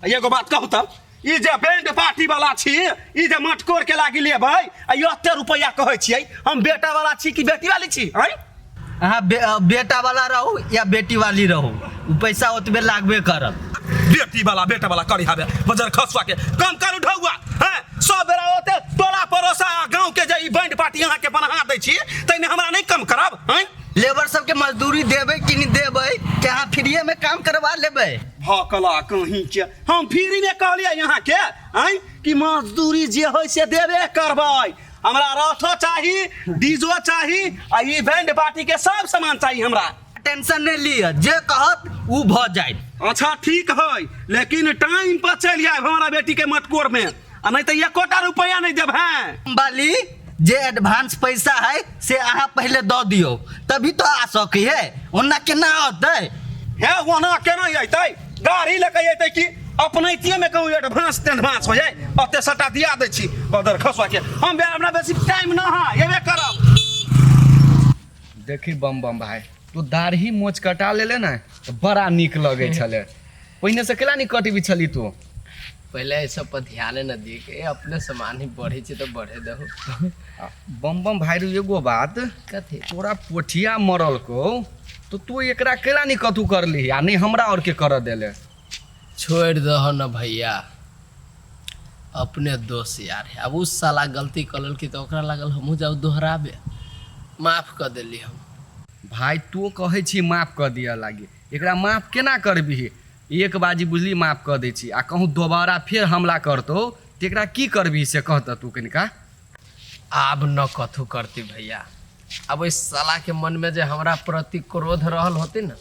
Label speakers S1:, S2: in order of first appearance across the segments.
S1: एगो बात कहू तब ई जे बैंड पार्टी वाला छी ई जे मटकोर के लागी लेबै आ एते रुपया कहै छियै हम बेटा वाला छी कि बेटी वाली छी हैं
S2: अहाँ बेटा वाला रहू या बेटी वाली रहू उ पैसा ओतबे लागबे करत
S1: बेटा वाला करी हबे बजर खसवा के कम करू ढौआ हैं सब बेरा ओते टोला पड़ोसा गांव के जे ई बैंड पार्टी यहाँ के बना दै छी तैने हमरा नहीं कम करब हैं
S2: लेबर सबके मजदूरी देबै कि नहीं देबै कि अहाँ फ्रीए में काम करवा लेबै
S1: भकला कहीं के हम फ्री में कहलिए यहाँ के हैं कि मजदूरी जे होय से देबे करबै हमरा रथो चाही डीजो चाही आ ई बैंड पार्टी के सब सामान चाही हमरा
S2: टेंशन नहीं लिया जे कहत उ भ जाए
S1: अच्छा ठीक है लेकिन टाइम पर चल आए हमारा बेटी के मटकोर में आ नहीं तो एकोटा रुपया नहीं देब हैं
S2: बाली जे एडवांस पैसा है से अहाँ पहले दो दियो तभी तो आ सकी है ओना केना होतै
S1: है ओना केना अइतै गाड़ी लेके अइतै कि अपनैतिए में कहूँ एडवांस हो जाए ओते सटा दिया दै छी बदर खसवा के हम हमरा बेसी टाइम ना है एबे करब
S3: देखी बम बम भाई तू दाढ़ी मोच कटा लेले ना तो बड़ा निक लगे छले पहिने से केला नहीं कटबी छली तू
S4: पहले ये सब पर ध्यान न दिए के अपने सामान ही बढ़े छे तो बढ़े दहो
S3: बम बम भाई रू एगो बात
S4: कथी
S3: तोरा पोठिया मरल को तो तू एकरा केला नहीं कथू कर ली आ नहीं हमरा और के कर देले
S4: छोड़ दहो न भैया अपने दोस्त यार है अब उस साला गलती करल की तो ओकरा लागल हमहू जाऊ दोहराबे माफ कर देली हम
S3: भाई तू कहे छी माफ कर दिया लागी एकरा माफ केना करबी एक बाजी बुझली माफ कर दै छी आ कहूँ दोबारा फिर हमला करतो तो एकरा की करबी से कहता तू कनिका
S4: आब न कथू करती भैया अब इस साला के मन में जो हमरा प्रति क्रोध रहल होती ना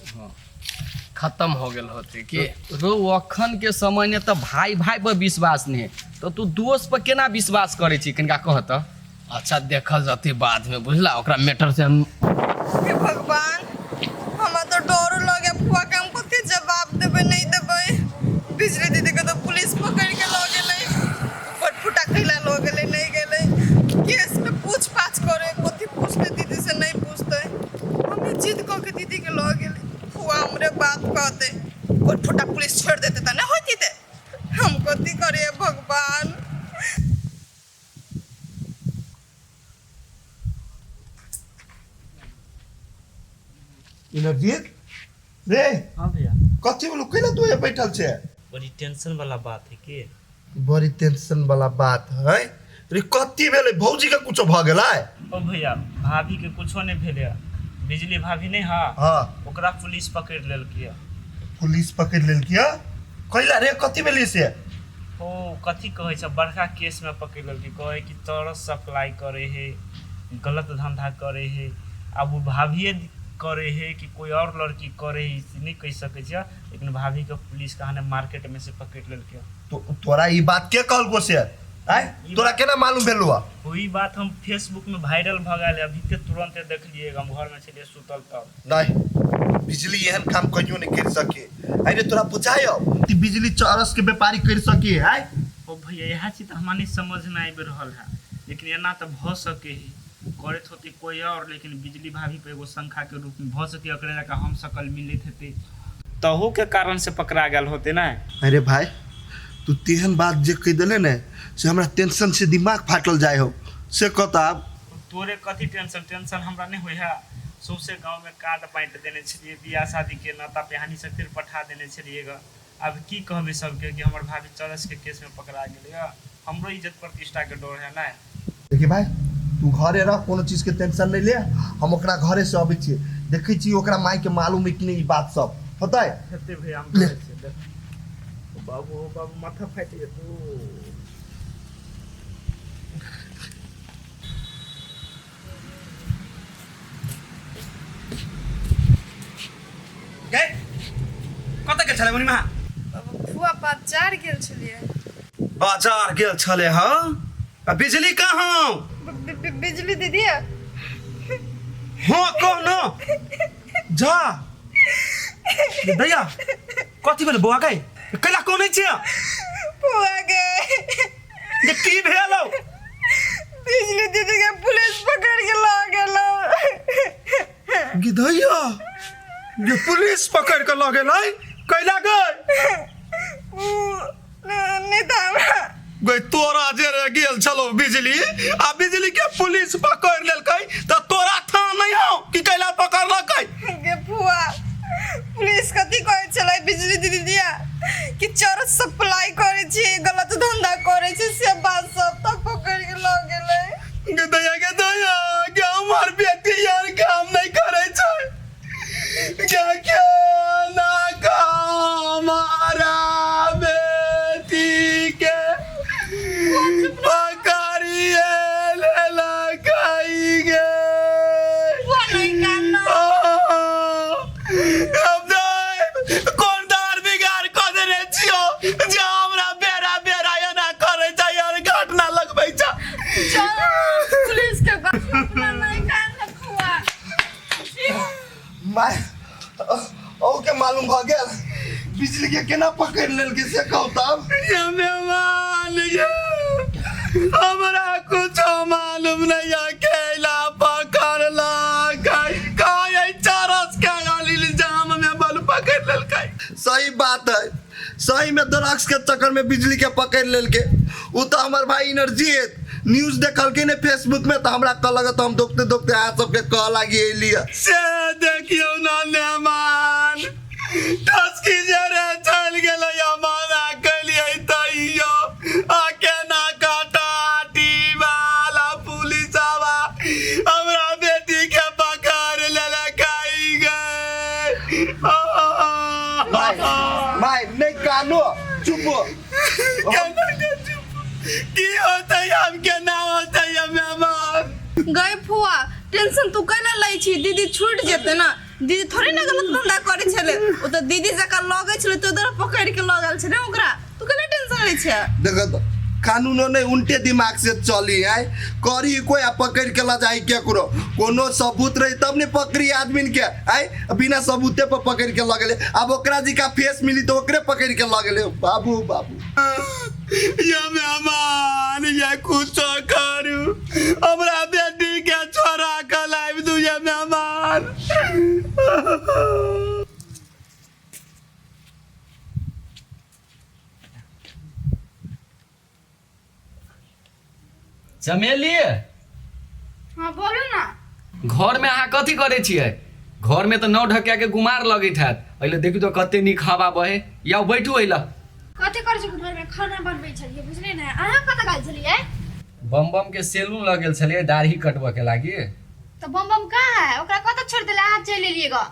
S4: खत्म हो गेल होती कि
S3: रो अखन के समय में तो भाई भाई पर विश्वास नहीं है तो तू दोस्त पर केना विश्वास करे छी कनिका कहता
S4: अच्छा देखल जाती बाद में बुझला ओकरा मैटर से हम
S5: हे भगवान हमरा तो डर लगे फुआ काम कथी जवाब देबे नहीं देबे बिजली दीदी के तो पुलिस पकड़ के ल गेलै फटफुटा खैला ल गेलै नहीं गेलै केस में पूछताछ करे कथी पूछते दीदी से नहीं पूछते हमें जिद क के दीदी के ल गेलै फुआ हमरे बात कहते फटफुटा पुलिस छोड़ देते त ना होती थे हम कथी करे भगवान
S6: इनजीत रे
S7: हाँ भैया
S6: कथी बोलू कैला तू ये बैठल छे
S7: बड़ी टेंशन वाला बात है कि
S6: बड़ी टेंशन वाला बात है रे कथी भेले भौजी के कुछो भ गेलै
S7: ओ भैया भाभी के कुछो नहीं भेले बिजली भाभी नहीं
S6: हां
S7: ओकरा पुलिस पकड़ लेल किया
S6: पुलिस पकड़ लेल किया कैला रे कथी भेले से
S7: ओ कथी कहे छ बड़का केस में पकड़ लेल की कहे कि तरस सप्लाई करे है गलत धंधा करे है अब वो भाभी करे है कि कोई और लड़की करे है इसे नहीं कह सके छ लेकिन भाभी के पुलिस कहाने मार्केट में से पकड़ लेल किया
S6: तो तोरा ई बात के कहल को से आय तोरा केना मालूम भेलुआ
S7: वही बात हम फेसबुक में वायरल भ गेल अभी के तुरंत देख लिए हम घर में चलिए सुतल तब
S6: नहीं बिजली एहन काम कहियो नहीं कर सके अरे तोरा बुझायो कि बिजली चरस के व्यापारी कर सके आय
S7: ओ भैया यह चीज हमारी समझ में आई रहल है लेकिन एना तो भ सके ही करत होती कोई और लेकिन बिजली भाभी पे एगो संख्या के रूप में भ सके अकरे जका हम सकल मिलत हेते तहु के कारण से पकड़ा गेल होते ना
S6: अरे भाई तू तेहन बात जे कह देले ने से हमरा टेंशन से दिमाग फाटल जाय हो से कहता
S7: तोरे कथी टेंशन हमरा नहीं होय है सौसे गांव में कार्ड बांट देने छलिए बियाह शादी के नाता पेहानी से फिर पठा देने छलिएगा अब की कहबे सबके कि हमर भाभी चरस के केस में पकड़ा गेलै हमरो इज्जत प्रतिष्ठा के डर है ना
S6: देखी भाई तू घरे रह कोनो चीज के टेंशन नहीं ले हम ओकरा घरे से अबै छी देखै छी ओकरा माई के मालूम है कि नहीं बात सब होतै
S7: हेते भैया हम कहै छी बाबू माथा फाटि जेतौ
S1: गए कत के छले मुनिमा
S5: फुआ बाजार गेल छलिए
S1: बाजार गेल छले ह आ बिजली कहाँ
S5: बिजली दीदी
S1: हाँ कह न जा भैया कथी भेल बौआ गए कैला कोन छै
S5: फुआ के
S1: ये की भेलो
S5: बिजली दीदी के पुलिस पकड़ के ला गेलो
S1: गिधैया ये पुलिस पकड़ के ल गेलै कैला गए
S5: नहीं तो हमरा
S1: गई तोरा जे रे गेल छलो बिजली आ बिजली के पुलिस पकड़ लेलकै त तोरा था नहीं हो कि कैला पकड़लकै
S5: गे फुआ पुलिस कथी कहै छलै बिजली दीदी दिया कि चोर सप्लाई करे छी गलत धंधा करे छी से बात सब तो पकड़ के ल गेलै
S1: गे दया के हमार बेटी यार काम नहीं करे छै क्या ना काम हमारा बेटी के पकड़िए लेला खाई गे
S5: फुआ नहीं काना
S1: अब कौन दार बिगाड़ क देने छियो जे हमरा बेरा बेरा एना करे छै यार घटना लगबै छै
S5: चलो पुलिस के अपना नहीं काना फुआ
S6: माय ओ के मालूम भ गेल बिजली के केना पकड़ लेलकै से कहू तब
S1: ये मेहमान ये हमरा कुछ मालूम नहीं है केला पकड़ला काय चरस के गाली जाम में बल पकड़ लेलकै
S6: सही बात है सही में ड्रग्स के चक्कर में बिजली के पकड़ लेलकै उ तो हमार भाई इनर्जीत न्यूज देखलकै ने फेसबुक में तो हमरा कहलक तो हम दोखते दोखते अहाँ सबके कह लागी एलिया
S1: से देखियो ना मेहमान टस्की जरे चल गेल या माना कलिए तइयो आके ना काटाटी वाला पुलिस आवा हमरा बेटी के पकड़ लेले काई गए
S6: माय नहीं कानो चुप
S1: की होता है हमके ना होता है मेहमान
S5: गए फुआ टेंशन तू कैला लै छी दीदी छूट जेते ना दीदी थोड़ी ना गलत धंधा करे छले ओ तो दीदी जका लगे छले तो दर पकड़ के लगल छले ओकरा तू कैला टेंशन लै छ
S6: देखो तो कानूनो नहीं उल्टे दिमाग से चली है करी कोई पकड़ के ला जाए क्या करो कोनो सबूत रही तब ने पकड़ी आदमी के आई बिना सबूते पर पकड़ के लगले अब ओकरा जी का फेस मिली तो ओकरे पकड़ के लगले बाबू बाबू
S1: ये मेहमान ये कुछ करू हमरा बेटी के छोरा के लाइव दू ये मेहमान
S3: चमेली
S5: हां बोलू ना
S3: घर में अहाँ कथी करे छियै घर में तो नौ ढकिया के गुमार लगैत हैत अइले देखियो तो कते नीक हवा बहे या बैठू अइला
S8: कथी कर छी घर में खाना बनबै छलिए बुझलिए ना अहाँ कतऽ गेल छलिए
S3: बम बम के सैलून लगल छलिए दाढ़ी कटबे के लागी
S8: तो बम बम कहाँ है ओकरा कतऽ छोड़ देले अहाँ चलि एलिए ग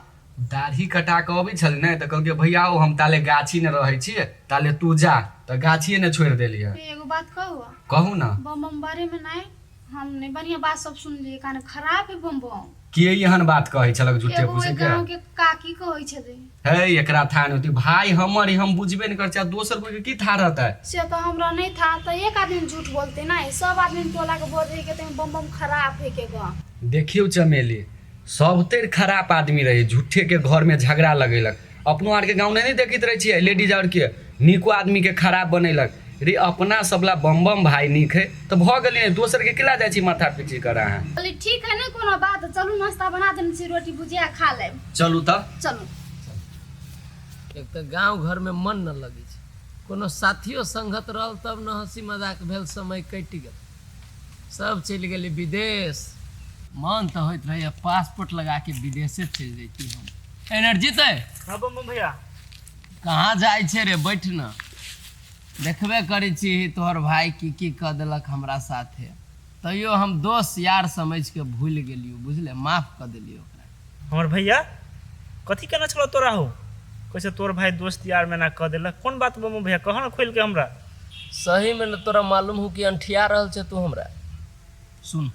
S3: दाढ़ी कटा के अबै छल ने त कहलकै भैया आओ हम ताले गाछी ने रहै छी ताले तू जा त गाछिए ने छोड़ देलिए
S8: एगो बात कहू
S3: कहू ना
S8: बम बम बारे में नहीं हमने बढ़िया बात सब सुन लिए कान खराब है बम बम
S3: के एहन बात कहै छलक झूठे
S8: एगो
S3: पूछे के
S8: गांव के काकी कहै छले
S3: हे एकरा था नती भाई हमर हम बुझबे न कर दोसर कोई के की था रहता है
S8: से तो हमरा नहीं था तो एक आदमी झूठ बोलते ना सब आदमी टोला के बोल के बम बम खराब है के ग
S3: देखियो चमेली सबते खराब आदमी रहे झूठे के घर में झगड़ा लगेलक अपनो आर के गाँव नहीं देखित रहे छियै लेडीज आर के नीको आदमी के खराब बनेलक रे अपना सबला बम बम भाई नीक है तो भ गेली दोसर के किला जाइ छी माथा पीची कर अहाँ
S8: बोली ठीक है ना कोनो बात चलू नाश्ता बना देन छी रोटी भुजिया खा ले
S3: चलू त
S8: चलू
S4: एक तो गांव घर में मन न लगे छै कोनो साथियों संगत रहल तब न हंसी मजाक भेल समय कटि गेल सब चलि गेली विदेश मन तो होइत रहे पासपोर्ट लगा के विदेशे चलि जैती हम एनर्जी ते
S7: हाँ बम भैया
S4: कहाँ जाइ छे रे बैठ न देखबे करै छी तोहर भाई की कह देलक हमरा साथे तैयो हम दोस्त यार समझ के भूल गेलियो बुझले माफ कर देलियो ओकरा
S7: हमर भैया कथी केना छलो तोरा हो कैसे तोर भाई दोस्त यार में ना कह देलक कौन बात बम भैया कह ना खोल के हमरा
S4: सही में न तोरा मालूम हो कि अंठिया रहल छे तू हमरा सुन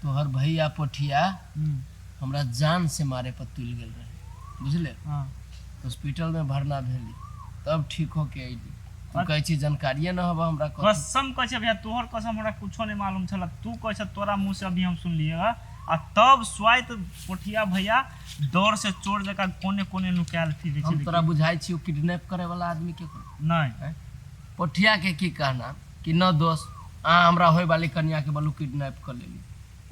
S4: तोहर भैया पोठिया हमरा जान से मारे पर तुल गेल रहे बुझले हॉस्पिटल में भरना भेली तब ठीक हो के अइली तू कहै छी जानकारिये न हवा हमरा
S7: कसम कह भैया तोहर कसम हमरा कुछो नहीं मालूम छला तू कह तोरा मुंह से अभी हम सुन लिए आ तब स्वाइत पोठिया भैया दौड़ से चोर जका कोने कोने नुकायल थी
S4: हम तोरा बुझाई छी किडनैप करे वाला आदमी के
S7: नहीं
S4: पोठिया के की कहना कि न दोस्त आ हमरा होय वाली कन्या के बलू किडनैप कर लेली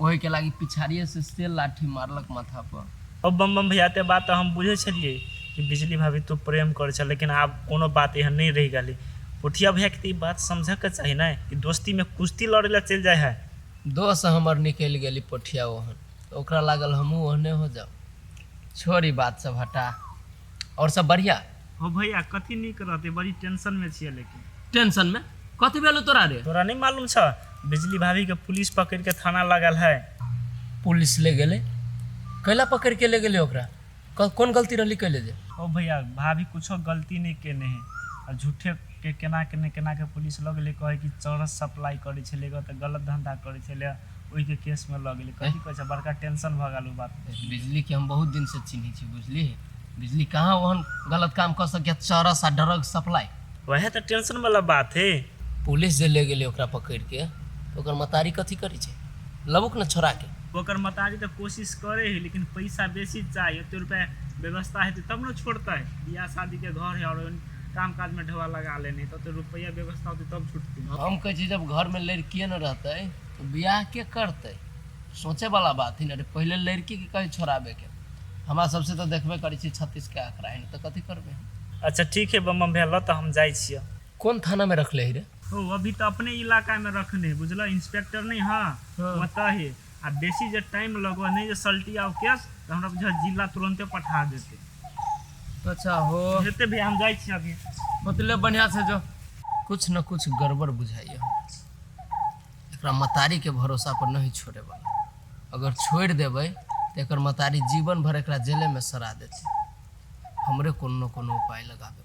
S4: ओही के लागी पिछाड़िए से लाठी मारलक माथा पर
S7: अब बम बम भैया ते बात हम बुझे छलिए कि बिजली भाभी तो प्रेम करे छ, लेकिन आब कोनो बात एहन नहीं रह गई। पोठिया भैया के तो ई बात समझ के चाहिए ना कि दोस्ती में कुश्ती लड़े ला चल जाए है।
S4: दोस्त हमर निकल गेली पोठिया ओहन, तो ओकरा लागल हमहूँ ओहने हो जाओ। छोड़ी बात सब हटा, और सब बढ़िया?
S7: हो भैया कथी नहीं करते, बड़ी टेंशन में छिए। लेकिन
S4: टेंशन में कथी भेलो तोरा रे?
S7: तोरा नहीं मालूम छ बिजली भाभी के पुलिस पकड़ के थाना लगल है।
S4: पुलिस ले गेले? कैला पकड़ के ले गेले ओकरा? कौन गलती रहली कैले जे?
S7: ओ भैया भाभी कुछो गलती नहीं केने है, और झूठे के केना के पुलिस लग गेले, कहे कि चरस सप्लाई करे छले तो गलत धंधा करे छले, ओहि के केस में लग गेले। कथी कहे छ बड़का टेंशन भ गेल उ बात पे।
S4: बिजली के हम बहुत दिन से चिन्ही छी, बुझली? बिजली कहाँ ओहन गलत काम कर सके, चरस आ ड्रग सप्लाई।
S7: वह तो टेंशन वाला बात है।
S4: पुलिस जे ले गेले ओकरा पकड़ के, तो ओकर मतारी कथी करी छै? लबुक न छोड़ा के।
S7: ओकर मतारी तो कोशिश करे है, लेकिन पैसा बेसी चाहिए। 100 रुपया व्यवस्था है तब न छोड़ता है। बियाह शादी के घर है और काम काज में ढवा लगा लेने, तो रुपया व्यवस्था होती तब छूटती।
S4: हम कहे छी जब घर में लड़किए न रहते तो बियाह के करते? सोचे वाला बात ही न रे। पहले लड़की के कहीं छोड़ाबे के, हमरा सबसे तो देखबे करी छी 36 के आंकड़ा है, तो कथी करबे?
S7: अच्छा ठीक है बम भेल तो हम जाए छिए।
S4: कौन थाना में रखले है रे?
S7: ओ अभी तो अपने इलाका में रखने बुझल, इंस्पेक्टर नहीं। हाँ बता है। आ बेसी जे टाइम लगो नहीं जे सल्टी आओ केस, तो हमरा बुझा जिला तुरंते पठा देते।
S4: अच्छा हो
S7: हेते भी हम जाए छी अभी।
S4: मतलब बढ़िया से जो कुछ न कुछ गड़बड़ बुझाइए। एकरा मतारी के भरोसा पर नहीं छोड़े वाला। अगर छोड़ देबै तो एकर मतारी जीवन भर एकरा जेले में सरा देते। हमरे कोनो न कोनो उपाय लगाबे।